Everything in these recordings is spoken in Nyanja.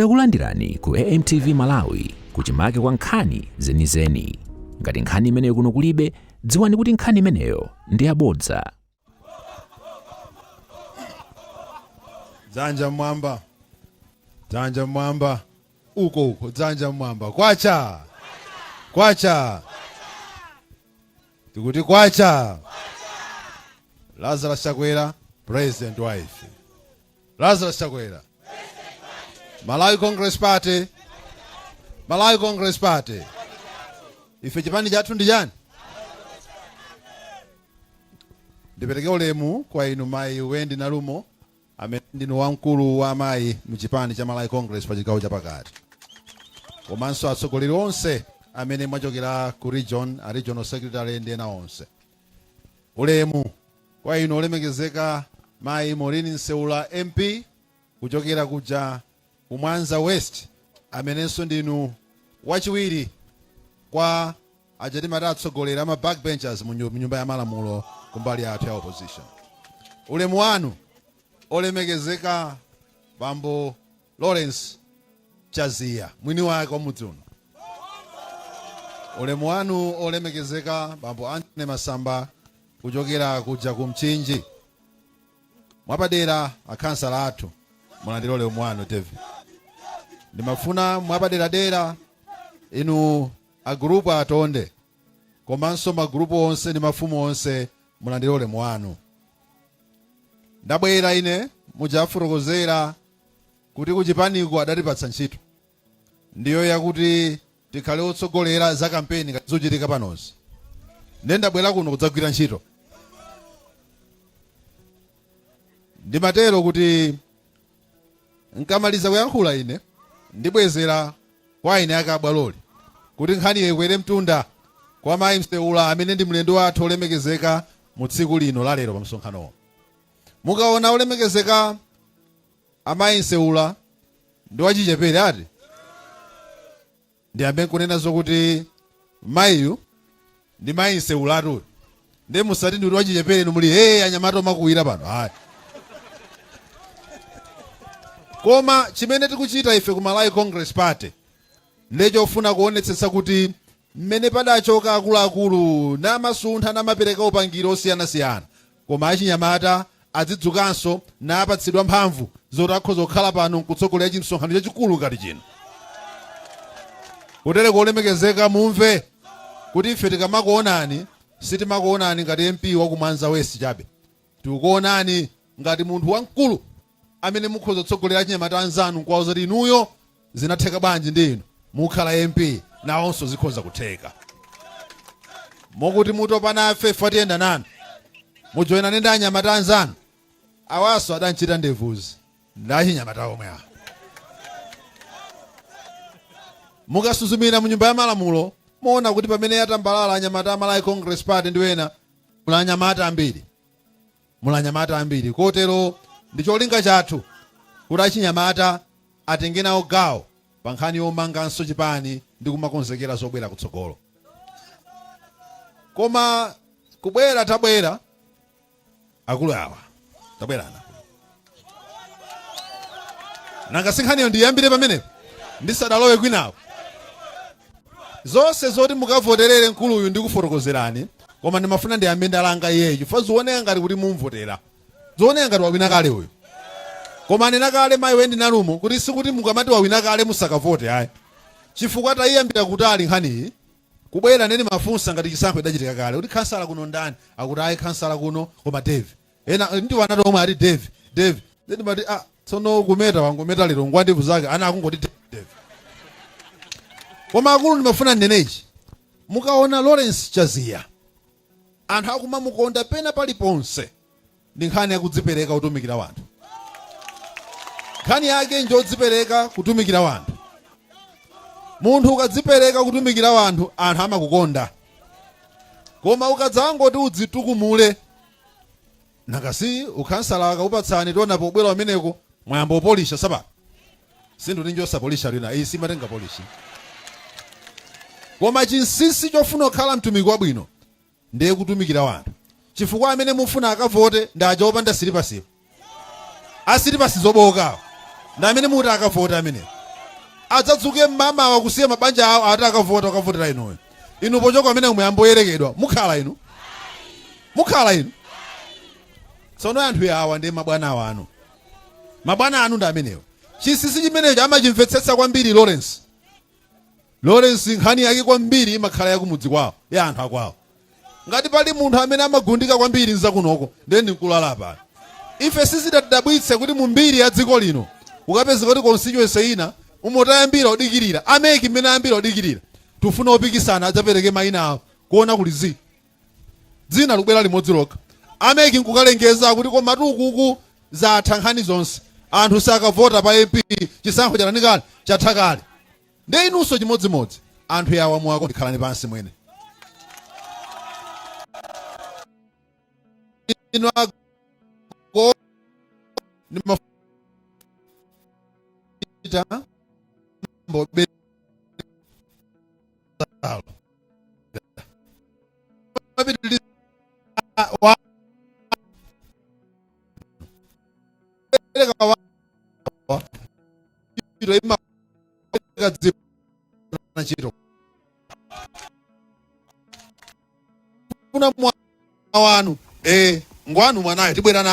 Takulandirani ku AMTV Malawi kuchimake kwa nkhani zenizeni. Ngati nkhani imeneyo kuno kulibe, dziwani kuti nkhani imeneyo ndi yabodza. Dzanja mwamba. Dzanja mwamba. Uko dzanja mwamba. Kwacha. Kwacha. Tikuti kwacha. Lazarus Chakwera, President wife. Lazarus Chakwera. Malawi Congress Party. Malawi Congress Party. Ife chipani chathu ndi chani? Ndipereke ulemu kwa inu mayi Wendi Nalumo, amene ndinu wamkulu wa mayi mchipani cha Malawi Congress pa chigawo chapakati. Komanso atsogoleri onse amene mwachokera ku regional secretary ndi ena onse. Ulemu kwa inu olemekezeka mayi Maureen Nseula MP kuchokera kuja Mwanza West, amenenso ndinu wachiwiri kwa ajatimati atsogolera ama backbenchers mu nyumba ya malamulo kumbali yathu ya opposition. Ulemu wanu olemekezeka Bambo Lawrence Chazia, mwini wake wa mudzuno. Ulemu wanu olemekezeka Bambo Anthony Masamba kuchokera kuja ku Mchinji. Mwapadera akhansala athu mulandire ulemu wanu David. Ndimafuna mwapadera dera inu a group atonde komanso magrupu onse ndi mafumu onse mulandire ulemu wanu. Ndabwera ine mujafurokozera kuti kuchipaniko adatipatsa ntchito, ndiyo yakuti tikhale otsogolera za kampeni zochitika panozi. Ndabwera kuno kudzagwira ntchito. Ndimatero kuti nkamaliza kuyankhula ine ndibwezera kwa ine akabwaloli kuti nkhani ikwere mtunda kwa mayi Nseula amene ndi mlendo wathu olemekezeka mu tsiku lino la lero pa msonkhanowo. Mukaona olemekezeka amayi Nseula ndi wachichepere ati ndi amene kunena zokuti mayiyu ndi mayi Nseula atu ndi musati ndi wachichepere numuli anyamato makuwira pano. Hayi. Koma chimene tikuchita ife ku Malawi Congress Party ndicho ufuna kuonetsetsa kuti mmene padachoka akuluakulu na masuntha na mapereka upangiro osiyanasiyana, koma achinyamata adzidzukanso na apatsidwa mphamvu zoti akhoza kukhala pano nkutsogolera chimsonkhano chachikulu ngati chino. Kutere kulemekezeka mumve kuti ife tikamakuonani sitimakuonani ngati MP wa ku Mwanza West chabe. Tikuonani ngati munthu wamkulu amene mukhoza kutsogolera achinyamata anzanu kwa zoti inuyo zinatheka bwanji ndi inu mukhala MP nawonso zikhoza kutheka. Mokuti mutopa nafe fatiyenda nanu mujoyina ndi anyamata anzanu awaso adanchita ndevuzi ndi achinyamata omwe awo. Mukasuzumira mu nyumba ya malamulo muona kuti pamene yatambalala anyamata a Malawi Congress Party ndi wena mula anyamata ambiri. Kotero ndi cholinga chathu kuti achinyamata atenge nawo gawo pa nkhani yomanganso chipani ndi kumakonzekera zobwera kutsogolo. Koma kubwera tabwera akulu awa tabwerana nanga sinkhaniyo ndiyambire pamenepo ndisadalowe kwinawo. Zonse zoti mukavoterere nkuluyu ndikufotokozerani, koma ndimafuna ndiyambe ndalanga iyeyo chifukwa zioneka ngati kuti mumvotera, zioneka ngati wawina kale uyu. Koma nena kale mayi Wendi Nalumo kuti sikuti mukamati wawina kale musakavote ayi. Chifukwa tayiyambira kutali nkhaniyi kubwera nene mafunsa ngati chisankho idachitika kale kuti khansala kuno ndani akuti ayi khansala kuno koma David. Ena ndi wanati omwe ati David. Then mati tsono kumeta wangometa lero ngwandivu zake ana akungoti David. Koma akulu ndimafuna nenechi. Mukaona Lawrence Chazia anthu akumamukonda pena paliponse ndi nkhani yakudzipereka kutumikira wanthu. Nkhani yake njodzipereka kutumikira wanthu. Munthu ukadzipereka kutumikira wanthu anthu amakukonda. Koma ukadzangoti udzitukumule nakasi ukhansala akakupatsani tiona pobwera wameneko mwayamba opolisha saba. Sindu ninjosa polisha lina iyi simatenga polishi. Koma chinsisi chofuna kukhala mtumiki wabwino ndiye kutumikira wanthu. Chifukwa amene mufuna akavote ndajopa ndasiripasipo. Asiripasi zoboka. Na amene muti akavota amene adzadzuke mama wakusiya mabanja awo ati akavotera inuyo. Inu pochoka amene muyamboyerekedwa mukhala inu. Mukhala inu. Tsono anthu awa ndi mabwana wanu. Mabwana anu ndi amenewo. Chisisi chimenecho amachimvetsetsa kwambiri Lawrence nkhani yake kwambiri imakhala yakumudzi kwawo ya anthu akwawo. Ngati pali munthu amene amagundika kwambiri nzakunoko ndiye ndikulala pano. Ife sizidadabwitse kuti mumbiri ya dziko lino ukapeza kuti constituency ina umotayambira odikirira ameki mmene ayambira odikirira tufuna opikisana adzapereke mayina awo kuona kuti dzina lubwera limodzi lokha. Ameki nkukalengeza kuti koma tukuku zatha nkhani zonse anthu sakavota pa MP chisankho chatanikali chathakale. Ndi inunso chimodzimodzi anthu yawa mwako ndikhalani pansi mwene. Inu ago ni mafita mbobe wa kuna wanu ngwanu mwanayo tibwera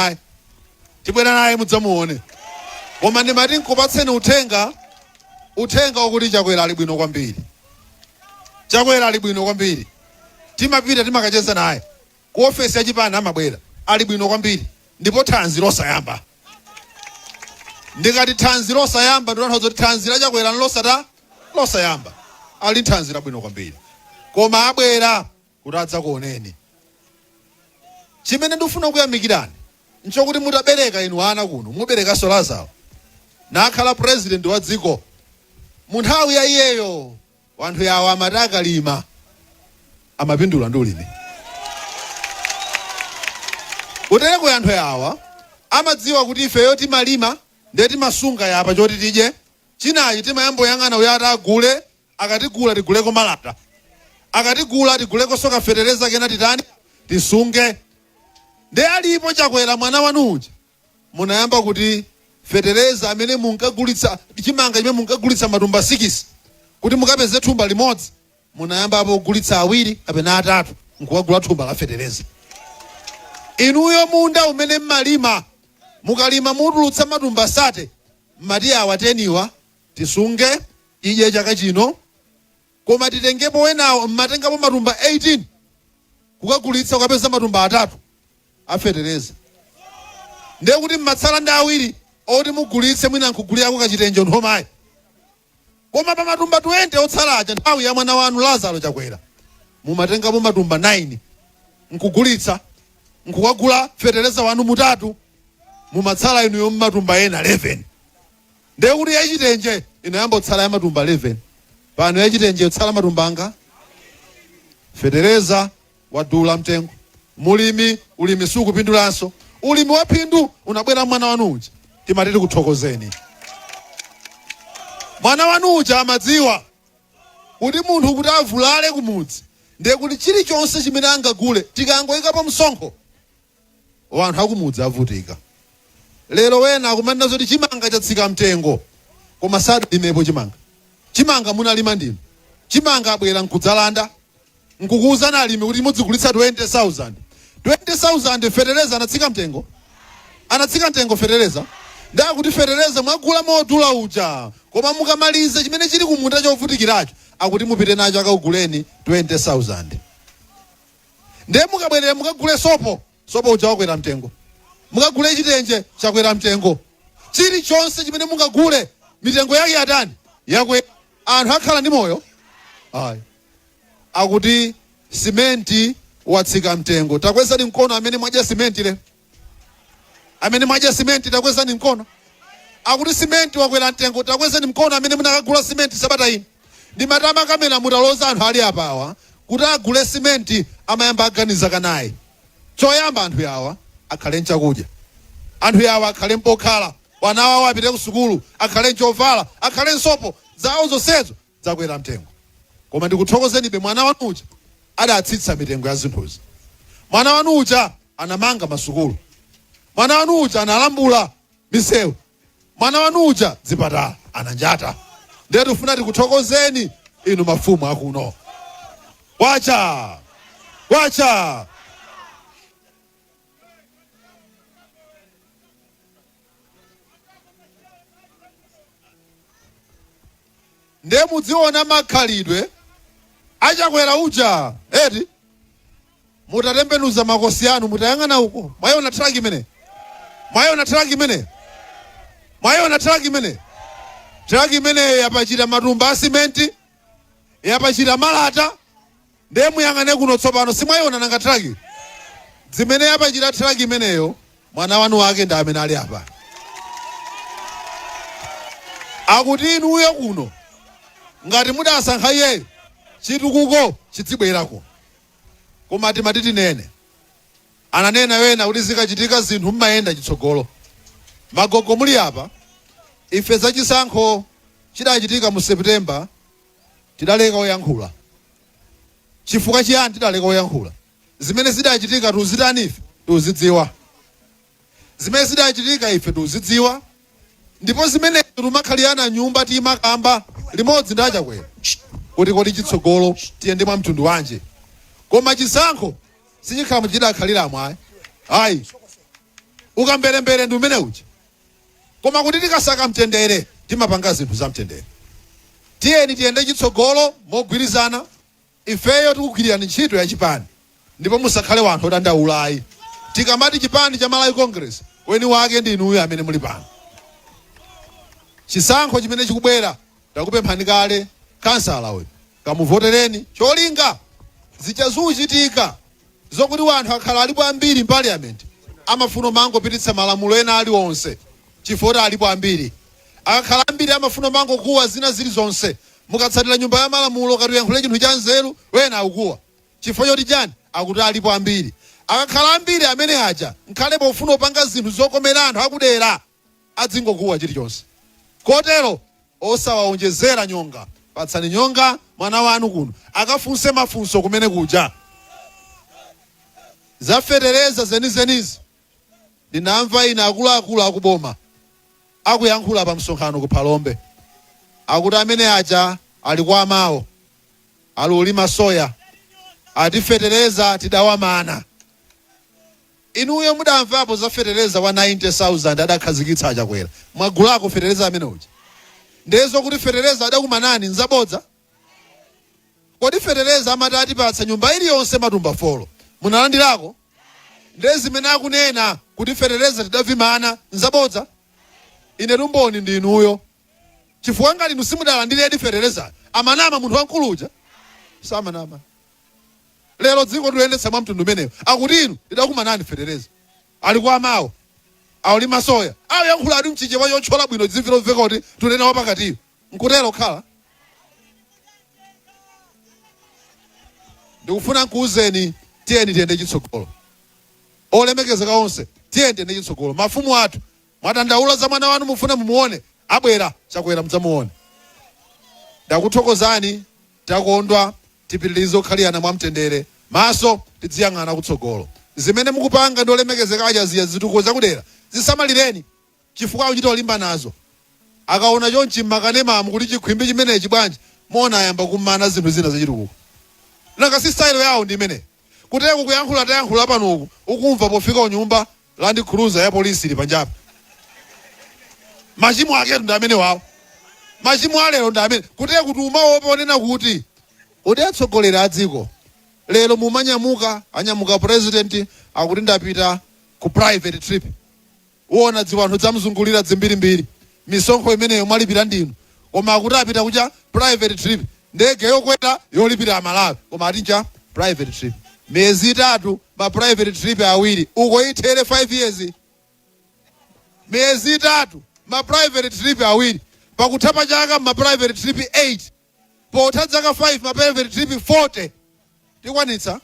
naye mudzamuone. Koma ndimati nkupatseni uthenga wokuti Chakwera ali bwino kwambiri. Timapita timakacheza naye ku ofesi ya chipani amabwera ali bwino kwambiri ndipo thanzi losayamba. Ndikati thanzi losayamba ndikutanthauza kuti thanzi la Chakwera losayamba ali thanzi labwino kwambiri. Koma abwera kuti adzakuoneni. Chimene ndifuna kuyamikirani nchokuti mutabereka inu ana kuno mubereka Lazaro nakhala president wa dziko mu nthawi ya iyeyo wanthu yawo amataka lima amapindula ndi ulimi. Kutereko anthu yawa amadziwa kuti ifeyo timalima ndiye timasunga yapa choti tidye. Chinachi timayamboyang'ana uyati agule, akatigula tiguleko malata, akatigula tiguleko soka fetereza kena titani tisunge. Ndi alipo Chakwera mwana wanu uja munayamba kuti fetereza amene munkagulitsa chimanga chimene munkagulitsa matumba 6 kuti mukapeze thumba limodzi munayamba apo kugulitsa awiri kapena atatu nkukagula thumba la fetereza. Inuyo munda umene mmalima mukalima mutulutsa matumba 3 mmati awateniwa tisunge idye chaka chino, koma titengepo wenawo mmatengapo matumba 18 kukagulitsa ukapeza matumba 3 afetereza. Ndiye kuti mmatsala ndi awiri oti mugulitse mwina nkugulirako kachitenjo nhomayi. Koma pa matumba 20 otsalaja nthawi ya mwana wanu Lazaro Chakwera mumatengapo matumba 9 nkugulitsa nkukagula fetereza wanu mutatu mumatsala inuyo matumba ena 11. Ndiye kuti yachitenje inayamba otsala ya matumba 11 pano yachitenje otsala matumba anga fetereza wadula mtengo. Ulimi sukupindulanso. Ulimi wa phindu unabwera mwana wanu uja. Timati tikuthokozeni. Mwana wanu uja amadziwa kuti munthu kuti avulale kumudzi ndiye kuti chilichonse chimene angagule tikangoyikapo msonkho wanthu akumudzi avutika. Lero wena akumanena zoti chimanga chatsika mtengo koma sadalimepo chimanga munalima ndinu. Chimanga abwera nkudzalanda nkukuwuzana alimi kuti mudzigulitsa 20,000 fetereza anatsika mtengo fetereza. Ndaa kuti fetereza mwagula modula uja koma mukamalize chimene chili kumunda chovutikiracho akuti mupite nacho akauguleni 20,000. Ndiye mukabwerera mukagule sopo uja wakwera mtengo, mukagule chitenje chakwera mtengo. Chilichonse chimene mukagule mitengo yake yatani yakwe. Anthu akhala ndi moyo ayi akuti simenti watsika mtengo. Takwezani mkono amene mwadya simenti le. Amene mwadya simenti takwezani mkono. Akuti simenti wakwera mtengo. Takwezani mkono amene munakagula simenti sabata ino. Ndi matama kamena mutaloza anthu ali apawa kuti agule simenti amayamba aganiza kanayi. Choyamba anthu yawa akhale nchakudya. Anthu yawa akhale mpokhala. Wana awo apite ku sukulu akhale nchovala akhale nsopo zawo zonsezo zakwera mtengo. Koma ndikuthokozeni be mwana wanu uja adatsitsa mitengo ya zinthuzi. Mwana wanu uja anamanga masukulu. Mwana wanu uja analambula misewu. Mwana wanu uja zipatala ananjata. Ndetu funa tikuthokozeni inu mafumu akuno. Wacha. Wacha. Nde mudziona makhalidwe achakwera uja eti mutatembenuza makosi anu mutayang'ana uko. Mwaiona traki imene? Mwaiona traki imene? Mwaiona traki imene? Traki imene yapachita matumba a simenti, yapachita malata. Nde muyang'ane kuno tsopano simwaiona nanga traki? Zimene yapachita traki imeneyo mwana wanu wake ndi amene ali apa. Akuti inuyo kuno ngati mudasankha iye chitukuko chidzibwerako. Koma timatiti nene ananena wena kuti zikachitika zinthu mmayenda chitsogolo. Magogo muli apa ife za chisankho chidachitika mu September tidaleka oyankhula. Chifukwa chiyani tidaleka oyankhula? Zimene zidachitika tuzitani ife tuzidziwa. Zimene zidachitika ife tuzidziwa. Ndipo zimene tumakhalirana nyumba timakamba limodzi ndachakwera kuti kodi chitsogolo tiyende mwa mtundu wanje. Koma chisankho sichikhala muchidakhalira mwayi. Ayi. Ukamberembere ndi umene uchi. Koma kuti tikasaka mtendere timapanga zinthu za mtendere. Tiyeni tiyende chitsogolo mogwirizana. Ifeyo tikugwirirani ntchito ya chipani. Ndipo musakhale wanthu odandaulayi. Tikamati chipani cha Malawi Congress weni wake ndi inuyo amene muli pano. Chisankho chimene chikubwera takupemphani kale kansala we kamuvotereni cholinga zichazuchitika zokuti wanthu akhala alipo ambiri parliament amafuno mango pititsa malamulo ena ali onse chifukwa alipo ambiri akakhala ambiri amafuno mango kuwa zina zili zonse mukatsatira nyumba ya malamulo katuyankhule chinthu cha nzeru wena akukuwa chifukwa choti chani akuti alipo ambiri akakhala ambiri amene aja nkhale pofuna upanga zinthu zokomera anthu akudera adzingokuwa chilichonse. Kotero osawaonjezera nyonga. Patsani nyonga mwana wanu kuno akafunse mafunso kumene kuja. Zafetereza zenizenizi ndinamva ina akuluakulu akuboma akuyankhula pa msonkhano ku Phalombe. Akuti amene aja ali kwa amawo alolima soya atifetereza tidawamana. Inuyo mudamvapo zafetereza wa 90,000 adakhazikitsa achakwera. Mwagulako fetereza amene uja. Ndezo kuti fetereza adakumanani nzabodza. Kodi fetereza amatati patsa nyumba iliyonse matumba folo. Munalandirako? Ndezi mene akunena kuti fetereza tidavimana nzabodza. Ine lumboni ndi inuyo. Chifukwa ngati inu simudalandiredi fetereza amanama munthu wankuluja. Samanama. Lero dziko tuyendetsa mwa mtundu meneyo. Akuti inu tidakumanani fetereza. Ali kwa amawo. Alolima soya. Yankhula adi mchiche wa yochola bwino dzimviro mveka kuti tunena wapakatiyo. Nkutelo khala. Ndikufuna nkuuzeni tiyeni tiyende chitsogolo. Olemekezeka onse tiyeni tiyende chitsogolo. Mafumu athu mwatandaula za mwana wanu mufuna mumuone abwera chakwera mudzamuone. Ndakuthokozani takondwa tipitirize kukhalirana mwa mtendere maso tidziyang'ana kutsogolo. Zimene mukupanga ndi olemekezeka ajaziya zitukuza kudera zisamalireni chifukwa akuchita olimba nazo. Akaona chonchi mmakanema kuti chikhwimbi chimenechi bwanji mona ayamba kumana zinthu zina zachitukuko. Nanga si style yawo ndi imene. Kuteko kuyankhula tayankhula pano ukumva pofika unyumba Land Cruiser ya polisi ili panjapa. Machimo ake ndi amene wawo. Machimo alero ndi amene. Kuteko kutuma wopo onena kuti udatsogolera adziko. Lero mumanyamuka anyamuka president akuti ndapita ku private trip. Uona dziwanthu dzamuzungulira dzimbirimbiri. Misonkho imeneyo mwalipira ndinu. Koma akuti apita kucha private trip. Ndege yokwera yolipira amalawi. Koma atinja private trip. Miezi 3 ma private trip awiri. Uko itere 5 years. Miezi 3 ma private trip awiri. Pakutapa chaka ma private trip 8. Potadzaka 5 ma private trip 40. Tikwanitsa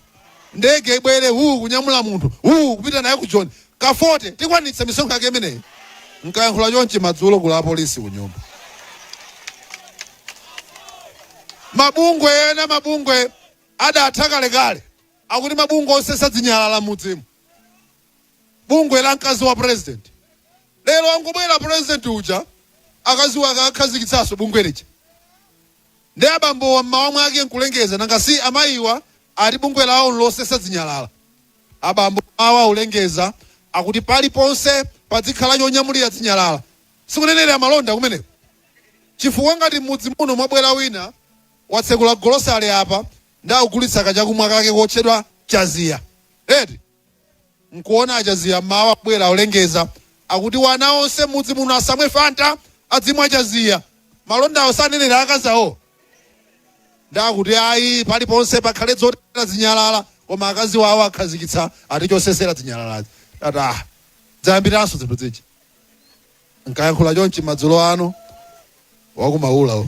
ndege ibwere kunyamula munthu kupita naye ku John ka 40 tikwanitsa misonkho yake imeneyi. Nkayankhula chonchi madzulo kula polisi kunyumba. Mabungwe adatha kalekale akuti mabungwe onse sadzinyalala mudzimu. Bungwe la mkazi wa president lero angobwera president uja akaziwa akakhazikitsaso bungwe licha ndi abambo mmawa mwake nkulengeza nangasi amayiwa ati bungwe lawo losesa zinyalala. Abambo mmawa ulengeza akuti paliponse padzikhala chonyamulira zinyalala. Sikunenera amalonda kumeneko. Chifukwa ngati m'mudzi muno mwabwera wina watsekula golosale apa ndakugulitsa kachakumwa kake kotchedwa chaziya. Eti nkuona chaziya mmawa bwera ulengeza akuti wana onse m'mudzi muno asamwe fanta adzimwa chaziya. Malondawo sanenera akazawo. Ndakuti ayi paliponse pakhale zotera zinyalala koma akazi wawo akhazikitsa ati chosesera zinyalalazi. Ata dzayambiranso zinthu zichi. Nkayankhula chonchi madzulo ano wakumaula.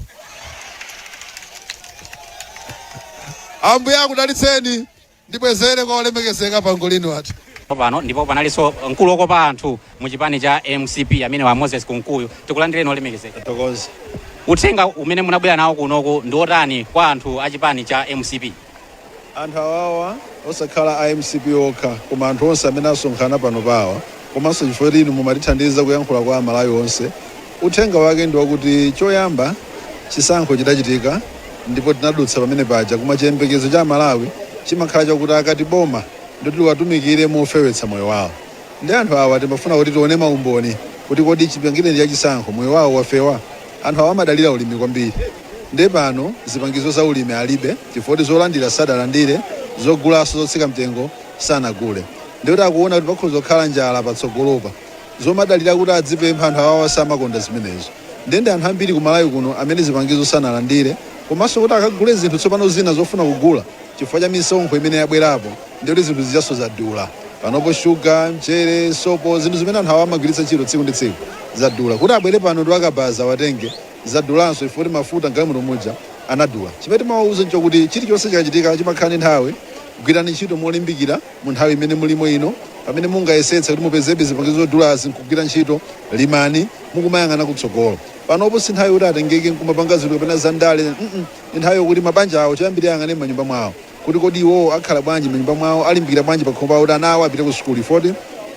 Ambuye akudalitseni ndibwezere kwa olemekezeka pangolini wati. Pano ndipo panalinso mkulu wokopa anthu mu chipani cha MCP amene wa Moses Kunkuyu. Tikulandireni olemekezeka. Tokozi. Uthenga umene munabwera nawo kunoko ndi otani kwa anthu a chipani cha MCP? Anthu awawa osakhala a MCP okha koma anthu onse amene asonkhana pano pawa komanso chifukwa inu mumatithandiza kuyankhula kwa Amalawi onse. Uthenga wake ndi wakuti choyamba chisankho chidachitika ndipo tinadutsa pamene paja koma chiyembekezo cha Amalawi chimakhala chakuti akati boma ndoti watumikire mofewetsa moyo wawo. Ndi anthu awa timafuna kuti tione maumboni kuti kodi chipangire cha chisankho moyo wawo wafewa. Anthu awa amadalira ulimi kwambiri. Ndi pano zipangizo za ulimi alibe chifukwa zolandira sadalandire, zogulaso zotsika mtengo sanagule. Ndiyo takuona kuti pakhoza kukhala njala patsogolopa. Zomadalira kuti adzipempha anthu awawa samakonda zimenezo. Ndende anthu ambiri ku Malawi kuno amene zipangizo sanalandire komanso kuti akagule zinthu tsopano zina zofuna kugula chifukwa cha misonkho imene yabwerapo ndiyo zinthu zijaso zadula. Panopo shuga, mchere, sopo, zinthu zimene anthu awa amagwiritsa ntchito tsiku ndi tsiku zadula. Kuti abwere pano ndi akabaza watenge zadulanso ifoti mafuta ngamuno muja anadula. Chimene timawauza nchokuti chilichonse chikachitika chimakhala ndi nthawi. Gwirani ntchito molimbikira mu nthawi imene mulimo ino pamene mungayesetsa kuti mupezebe zipangizo zodulazi nkugwira ntchito limani mukumayang'ana kutsogolo. Panopo si nthawi kuti atengeke nkumapanga zinthu kapena zandale. Ndi nthawi yokuti mabanja awo choyambirira ayang'ane m'manyumba mwawo kuti kodi iwo akhala bwanji m'manyumba mwawo, alimbikira bwanji pakhomo pawo kuti ana awo apite ku sukulu. Ifoti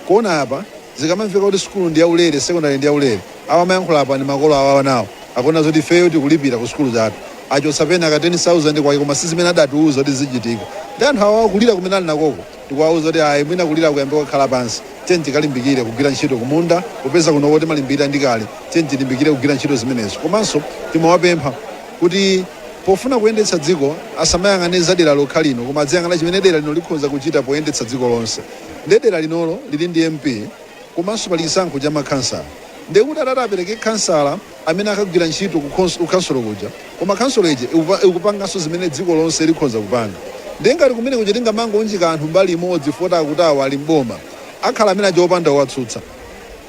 kuona apa zikamamveka kuti sukulu ndi yaulere, sekondari ndi yaulere, awa amayankhula apa ndi makolo awawa nawo akuona zoti feyo tikulipira ku sukulu zathu achosapena ka 10,000 kwake koma sizimene adatiuza kuti zichitika. Ndi anthu awawa kulira kumene ali nakoko tikuwauza kuti ayi mwina kulira kuyambe kukhala pansi teni tikalimbikire kugwira ntchito kumunda kupeza kuno kuti malimbikira ndikale teni tilimbikire kugwira ntchito zimenezo. Komanso timawapempha kuti pofuna kuyendetsa dziko asamayang'ane za dera lokha lino koma adziyang'ana chimene dera lino likhoza kuchita poyendetsa dziko lonse. Ndi dera linolo lili ndi MP komanso pali chisankho cha makhansala. Ndekuti atati apereke khansala amene akagwira ntchito ku kansolo kuja koma kansolo ije ikupanganso zimene dziko lonse likhoza kupanga. Ndengati kumene kuja tingamango unjika anthu mbali imodzi fota akuti awa ali mboma akhala amene aja opanda owatsutsa.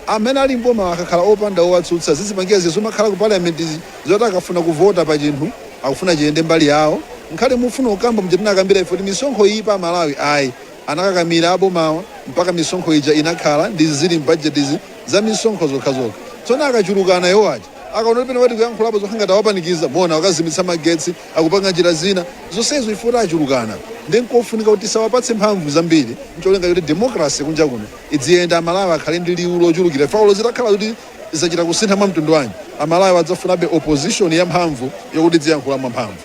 Amene ali mboma akakhala opanda owatsutsa zizipangira zimakhala ku parliament zoti akafuna kuvota pa chinthu akufuna chiyende mbali yawo. Nkhale mufuna ukamba mjetina akambira ifoti misonkho iyipa Malawi ayi anakakamira abomawa mpaka misonkho ija inakhala ndi zili mbajetizi za misonkho zokhazokha. Tsona akachulukana iwo aja akaona pena kuti kuyankhulapo zokhangati awapanikiza mona akazimitsa magetsi akupanga njira zina zonsezo ifota achulukana. Ndi nkofunika kuti sawapatse mphamvu zambiri ncholenga kuti demokrasi kunja kuno idziyenda Amalawi akhale ndi liwu lochulukira. Faulo zitakhala kuti zachita kusintha mwa mtundu wanji Amalawi adzafunabe opposition ya mphamvu yokuti dziyankhula mwa mphamvu.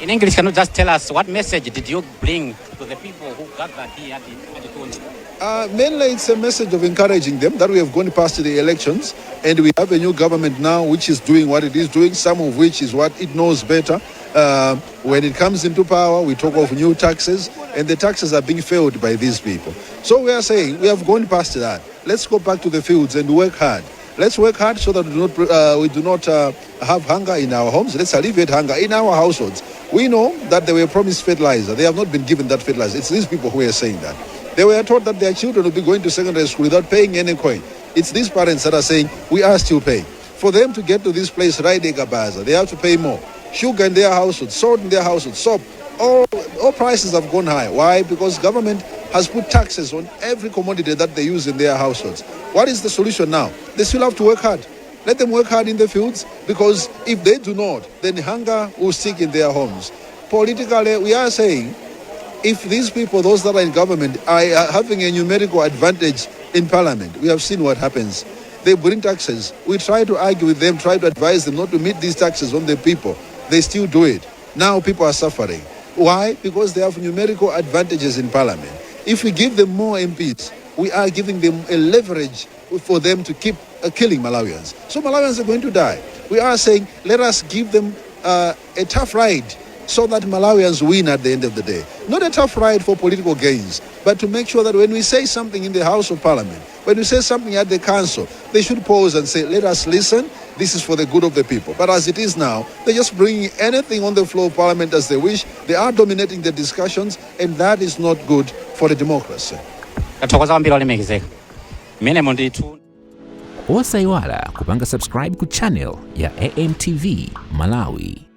In English, can you just tell us what message did you bring to the people who gathered here at the Tony? Mainly it's a message of encouraging them that we have gone past the elections and we have a new government now which is doing what it is doing, some of which is what it knows better. When it comes into power, we talk of new taxes and the taxes are being failed by these people. So we are saying we have gone past that. Let's go back to the fields and work hard. Let's work hard so that we do not have hunger in our homes. Let's alleviate hunger in our households. We know that they were promised fertilizer. They have not been given that fertilizer. It's these people who are saying that. They were told that their children will be going to secondary school without paying any coin. It's these parents that are saying, we are still paying. For them to get to this place, Raide Gabaza, they have to pay more. Sugar in their household, salt in their household, soap, all prices have gone high. Why? Because government has put taxes on every commodity that they use in their households. What is the solution now? They still have to work hard. Let them work hard in the fields, because if they do not, then hunger will stick in their homes. Politically, we are saying, if these people, those that are in government, are having a numerical advantage in parliament, we have seen what happens. They bring taxes. We try to argue with them, try to advise them not to meet these taxes on the people. they still do it. Now people are suffering. Why? Because they have numerical advantages in parliament. If we give them more MPs, we are giving them a leverage for them to keep killing Malawians. So Malawians are going to die. We are saying, let us give them a tough ride so that Malawians win at the end of the day. Not a tough ride for political gains, but to make sure that when we say something in the House of Parliament, when we say something at the Council, they should pause and say, let us listen. This is for the good of the people. But as it is now, they're just bringing anything on the floor of Parliament as they wish. They are dominating the discussions, and that is not good for the democracy. Osaiwala kupanga subscribe ku channel ya AMTV Malawi.